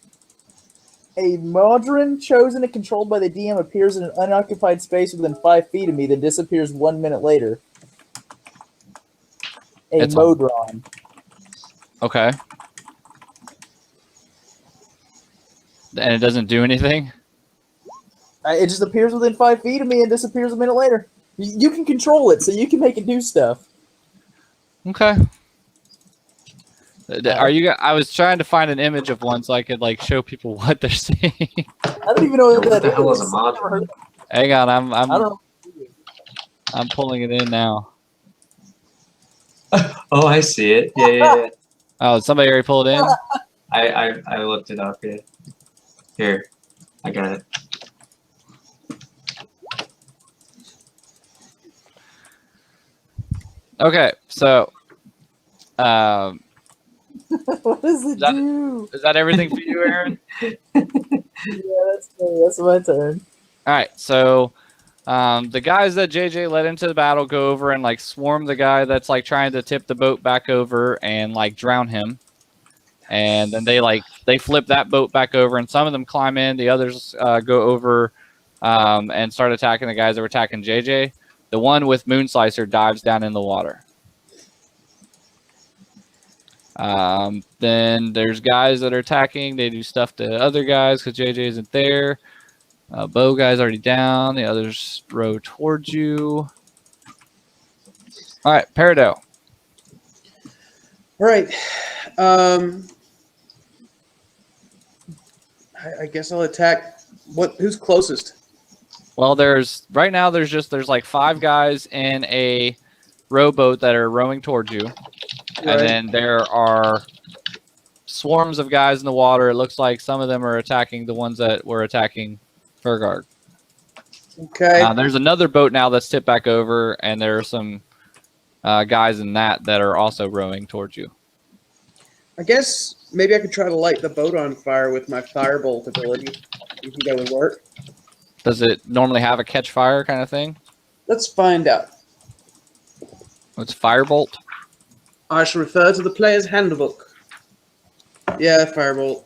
Modron chosen and controlled by the DM appears in an unoccupied space within 5 feet of me, then disappears 1 minute later. A It's a- Modron. Okay. And it doesn't do anything? It just appears within 5 feet of me and disappears a minute later. You can control it, so you can make it do stuff. Okay. Are you? I was trying to find an image of one so I could like show people what they're seeing. I don't even know what What that the hell is a is. mod? I've never heard of it. Hang on, I don't know. I'm pulling it in now. Oh, I see it. Yeah. Oh, did somebody already pulled it in? I looked it up. Yeah. Here, I got it. Okay, so What does it That- do? is that everything for you, Aaron? Yeah, that's me. That's my turn. All right, so the guys that JJ led into the battle go over and like swarm the guy that's like trying to tip the boat back over and like drown him, and then they flip that boat back over, and some of them climb in, the others go over and start attacking the guys that were attacking JJ. The one with Moonslicer dives down in the water. Then there's guys that are attacking. They do stuff to other guys because JJ isn't there. Bow guy's already down. The others row towards you. All right, Peridot. All right. I guess I'll attack. Who's closest? Well, there's like 5 guys in a rowboat that are rowing towards you, and Right. then there are swarms of guys in the water. It looks like some of them are attacking the ones that were attacking Fergarg. Okay. There's another boat now that's tipped back over, and there are some guys in that are also rowing towards you. I guess maybe I could try to light the boat on fire with my firebolt ability. You think that would work? Does it normally have a catch fire kind of thing? Let's find out. It's firebolt. I shall refer to the player's handbook. Yeah, firebolt.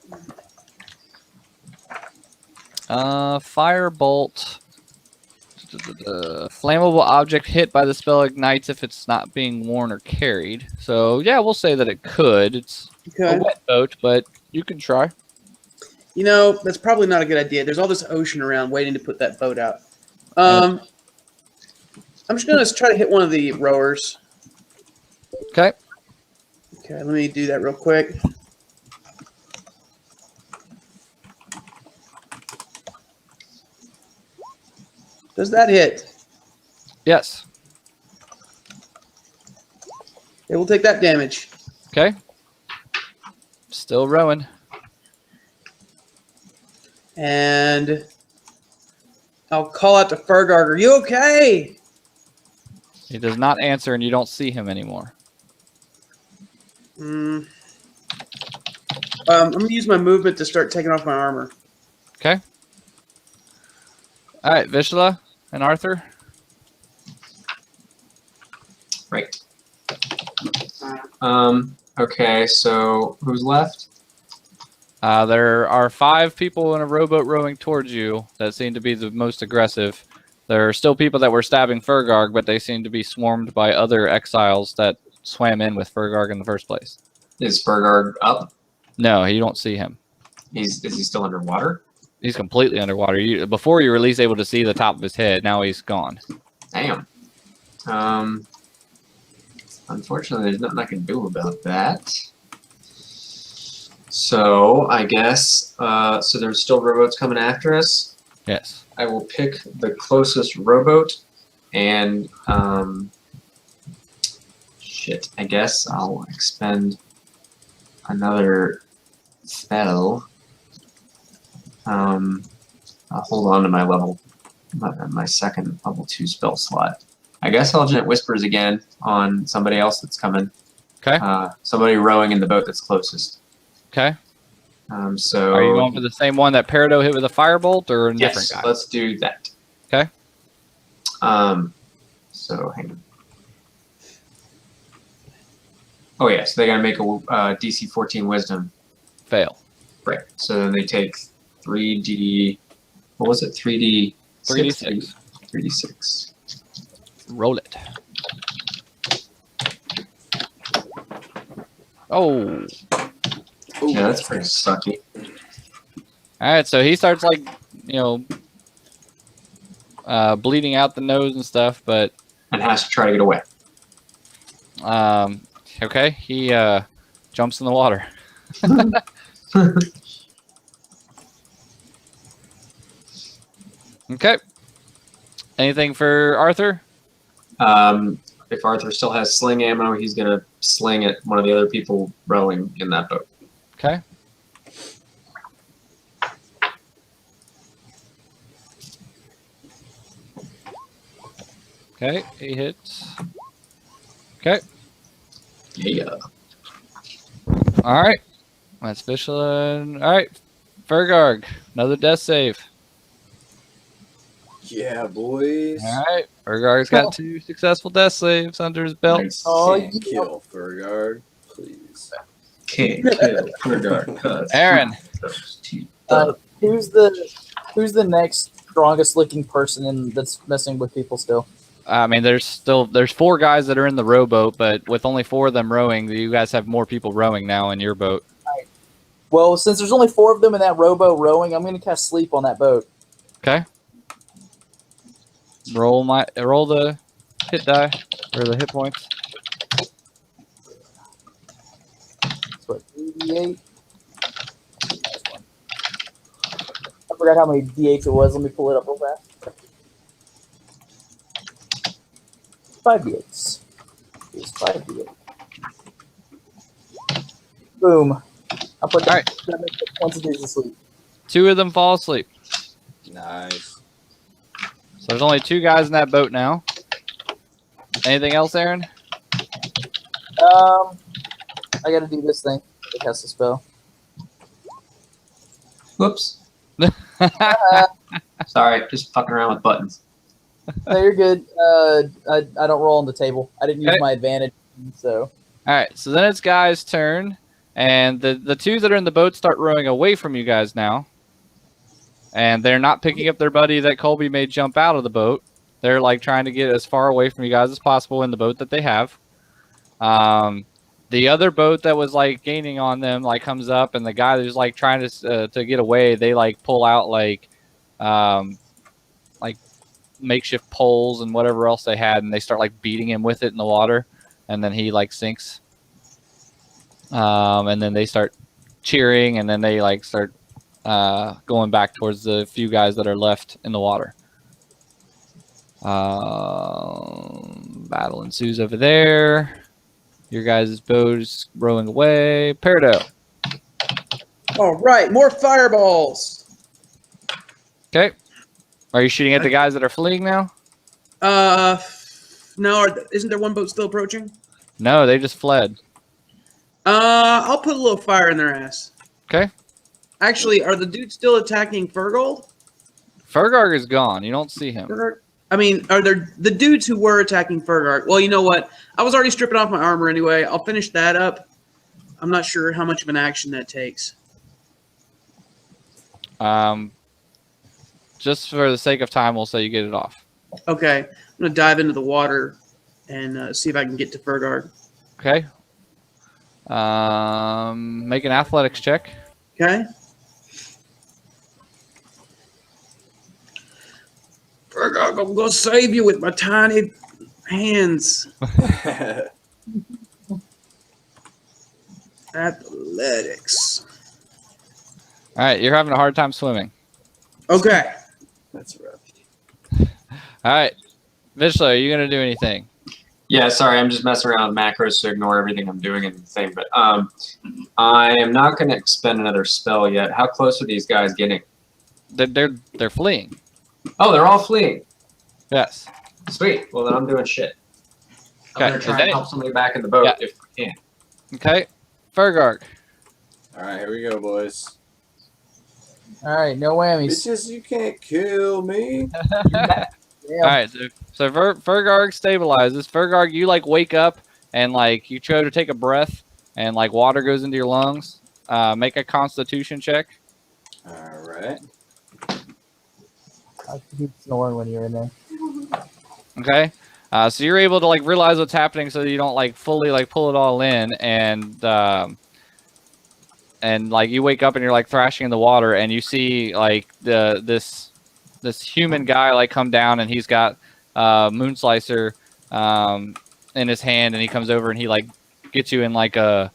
Firebolt. Flammable object hit by the spell ignites if it's not being worn or carried. So yeah, we'll say that it could. It's Okay. a wet boat, but you can try. You know, that's probably not a good idea. There's all this ocean around waiting to put that boat out. I'm just going to try to hit one of the rowers. Okay. Okay, let me do that real quick. Does that hit? Yes. It will take that damage. Okay. Still rowing. And I'll call out to Fergarg. Are you okay? He does not answer, and you don't see him anymore. I'm going to use my movement to start taking off my armor. Okay. All right, Vishla and Arthur. Right. Okay, so who's left? There are 5 people in a rowboat rowing towards you that seem to be the most aggressive. There are still people that were stabbing Fergarg, but they seem to be swarmed by other exiles that swam in with Fergarg in the first place. Is Fergarg up? No, you don't see him. Is he still underwater? He's completely underwater. Before you were at least able to see the top of his head. Now he's gone. Damn. Unfortunately, there's nothing I can do about that. So I guess so. There's still rowboats coming after us. Yes. I will pick the closest rowboat, and shit. I guess I'll expend another spell. I'll hold on to my my second level 2 spell slot. I guess I'll Gent Whispers again on somebody else that's coming. Okay. Somebody rowing in the boat that's closest. Okay. So Are you going for the same one that Peridot hit with a firebolt, or a different yes, guy? let's do that. Okay. So hang on. Oh yeah, so they gotta make a DC 14 Wisdom. Fail. Right. So then they take 3D. What was it? 3D. 3d6. 3D6. Roll it. Oh. Yeah, that's pretty sucky. All right, so he starts like, bleeding out the nose and stuff, but And has to try to get away. okay, he jumps in the water. Okay. Anything for Arthur? If Arthur still has sling ammo, he's gonna sling at one of the other people rowing in that boat. Okay. Okay, he hits. Okay. Yeah. All right. That's Vishla. All right. Fergarg, another death save. Yeah, boys. All right. Fergarg's got 2 successful death saves under his belt. Nice. Oh, Can't kill Fergard, please. Can't kill Fergard, 'cause Aaron. those two Who's the next strongest looking person that's messing with people still? I mean, there's 4 guys that are in the rowboat, but with only 4 of them rowing, you guys have more people rowing now in your boat. Well, since there's only 4 of them in that rowboat rowing, I'm going to cast sleep on that boat. Okay. Roll the hit die or the hit points. So 3d8. I forgot how many d8s it was. Let me pull it up real fast. 5d8s. Here's 5d8. Boom. I put All right. that makes it 20 days of sleep. 2 of them fall asleep. Nice. So there's only 2 guys in that boat now. Anything else, Aaron? I gotta do this thing. It cast a spell. Whoops. Sorry, just fucking around with buttons. No, you're good. I don't roll on the table. I didn't use Okay. my advantage, so. All right, so then it's Guy's turn, and the 2 that are in the boat start rowing away from you guys now, and they're not picking up their buddy that Colby made jump out of the boat. They're like trying to get as far away from you guys as possible in the boat that they have. The other boat that was like gaining on them like comes up, and the guy who's like trying to get away, they like pull out like makeshift poles and whatever else they had, and they start like beating him with it in the water, and then he like sinks. And then they start cheering, and then they like start going back towards the few guys that are left in the water. Battle ensues over there. Your guys' boat's rowing away. Peridot. All right, more fireballs. Okay. Are you shooting at the guys that are fleeing now? No, isn't there one boat still approaching? No, they just fled. I'll put a little fire in their ass. Okay. Actually, are the dudes still attacking Fergold? Fergarg is gone. You don't see him. I mean, are there the dudes who were attacking Fergarg? Well, you know what? I was already stripping off my armor anyway. I'll finish that up. I'm not sure how much of an action that takes. Just for the sake of time, we'll say you get it off. Okay, I'm gonna dive into the water and see if I can get to Fergarg. Okay. Make an athletics check. Okay. Fergarg, I'm gonna save you with my tiny hands. Athletics. All right, you're having a hard time swimming. Okay. That's rough. All right, Vishla, are you gonna do anything? Yeah, sorry, I'm just messing around with macros to ignore everything I'm doing and the thing. But I am not going to expend another spell yet. How close are these guys getting? They're fleeing. Oh, they're all fleeing. Yes. Sweet. Well, then I'm doing shit. Okay. I'm going to try and help somebody back in the boat if we can. Okay. Fergarg. All right, here we go, boys. All right, no whammies. Bitches, you can't kill me. All right, so Fergarg stabilizes. Fergarg, you like wake up and like you try to take a breath and like water goes into your lungs. Make a Constitution check. All right. I keep snoring when you're in there. Okay. So you're able to like realize what's happening, so that you don't like fully like pull it all in, and like you wake up and you're like thrashing in the water, and you see like this human guy like come down, and he's got Moonslicer in his hand, and he comes over and he like gets you in like a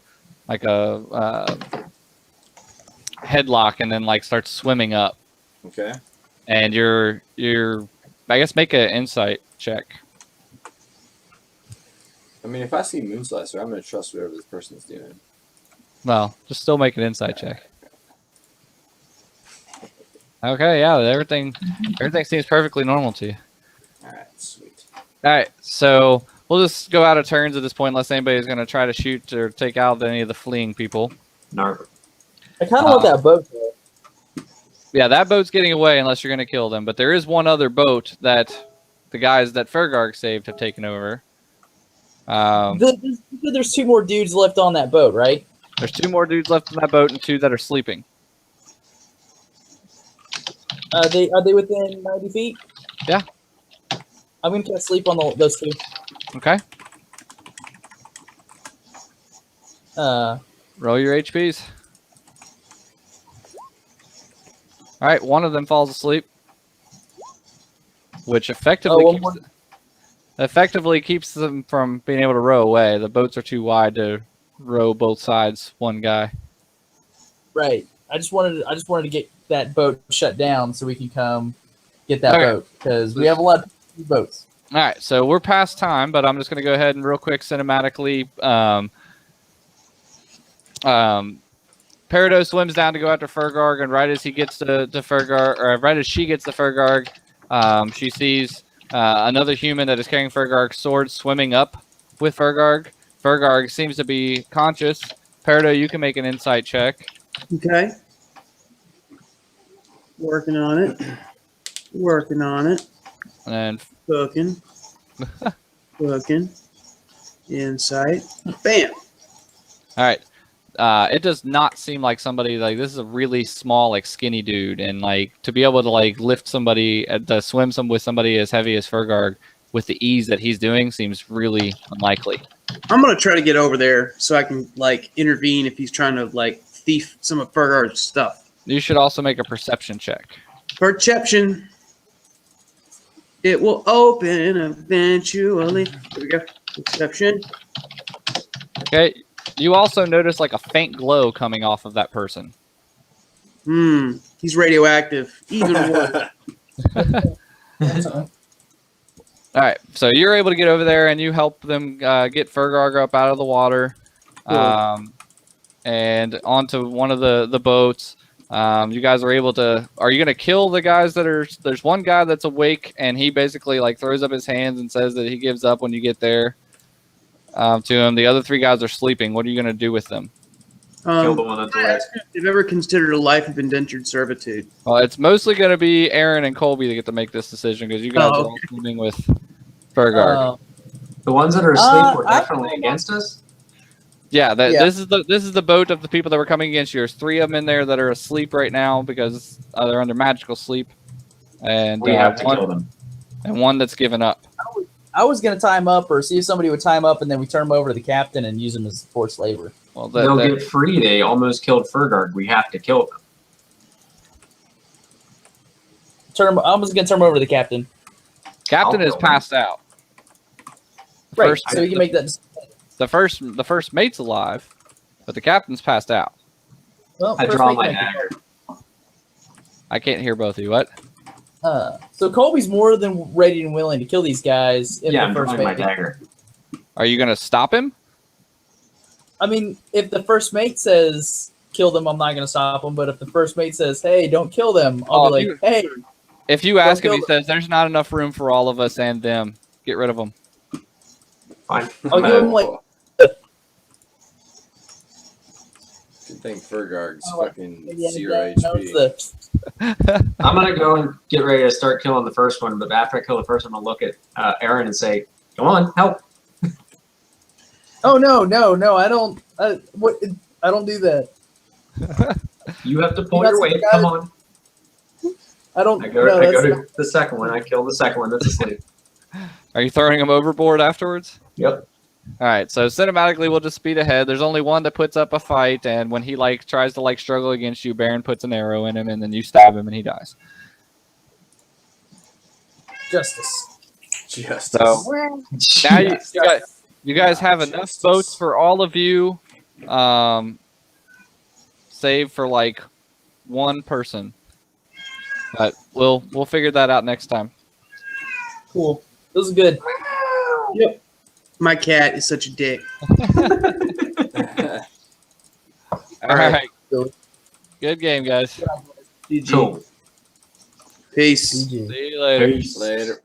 headlock, and then like starts swimming up. Okay. And you're I guess make an insight check. I mean, if I see Moonslicer, I'm gonna trust whatever this person's doing. Well, just still make an insight check. Okay, yeah, everything seems perfectly normal to you. All right, sweet. All right, so we'll just go out of turns at this point, unless anybody's going to try to shoot or take out any of the fleeing people. No. I kind of want that boat though. Yeah, that boat's getting away unless you're going to kill them. But there is one other boat that the guys that Fergarg saved have taken over. There's two more dudes left on that boat, right? There's two more dudes left in that boat and two that are sleeping. Are they within 90 feet? Yeah. I'm going to cast sleep on those two. Okay. Roll your HPs. All right, one of them falls asleep, which effectively keeps them from being able to row away. The boats are too wide to row both sides. One guy. Right. I just wanted to get that boat shut down so we can come get that boat, because we have a lot of boats. All right, so we're past time, but I'm just going to go ahead and real quick cinematically. Peridot swims down to go after Fergarg, and right as he gets to Fergarg, or right as she gets to Fergarg, she sees another human that is carrying Fergarg's sword swimming up with Fergarg. Fergarg seems to be conscious. Peridot, you can make an insight check. Okay. Working on it. Working on it. And Cooking. Cooking. Insight. Bam. all right. It does not seem like somebody like this is a really small, like skinny dude, and like to be able to like lift somebody, to swim with somebody as heavy as Fergarg with the ease that he's doing seems really unlikely. I'm gonna try to get over there so I can like intervene if he's trying to like thief some of Fergar's stuff. You should also make a perception check. Perception. It will open eventually. Here we go. Perception. Okay. You also notice like a faint glow coming off of that person. He's radioactive. Even more. All right, so you're able to get over there and you help them get Fergarg up out of the water, and onto one of the boats. You guys are able to. Are you gonna kill the guys that are? There's one guy that's awake, and he basically like throws up his hands and says that he gives up when you get there to him. The other 3 guys are sleeping. What are you gonna do with them? Kill the one that's I awake. asked if they've ever considered a life of indentured servitude. Well, it's mostly gonna be Aaron and Colby that get to make this decision because you guys Oh, are all swimming with Fergarg. The ones that are asleep were I- definitely against us. Yeah, Yeah. this is the boat of the people that were coming against you. There's 3 of them in there that are asleep right now because they're under magical sleep, and We have to kill them. and one that's given up. I was gonna tie him up or see if somebody would tie him up, and then we turn him over to the captain and use him as forced labor. Well, They'll get free. They almost killed Fergarg. We have to kill them. I was gonna turn him over to the captain. captain I'll is kill them. passed out. The Right, first- so he can make that. The first mate's alive, but the captain's passed out. Well, I first draw mate my can make it. dagger. I can't hear both of you. What? So Colby's more than ready and willing to kill these guys. If Yeah, the I'm first drawing my mate. dagger. Are you gonna stop him? I mean, if the first mate says kill them, I'm not gonna stop him. But if the first mate says, "Hey, don't kill them," I'll Oh, be if like, "Hey, If you ask him, kill he says, "There's not enough room for all of us and them. Get rid of them." Fine. I'll give him like." Good thing Fergarg's Oh, fucking Yeah, 0 that knows HP. the- I'm gonna go and get ready to start killing the first one. But after I kill the first one, I'll look at Aaron and say, "Come on, help!" Oh no! I don't. What? I don't do that. You have to pull That's your the weight. guy Come that- on. I don't. I go no, that's to not- the second one. I kill the second one that's asleep. Are you throwing him overboard afterwards? Yep. All right. So cinematically, we'll just speed ahead. There's only one that puts up a fight, and when he like tries to like struggle against you, Baron puts an arrow in him, and then you stab him, and he dies. justice. Justice. So now Yes. you guys have enough Justice. votes for all of you, save for like one person. But we'll figure that out next time. Cool. This is good. My cat is such a dick. All right. Cool. Good game, guys. GG. Cool. Peace. GG. See you later. Peace. Later.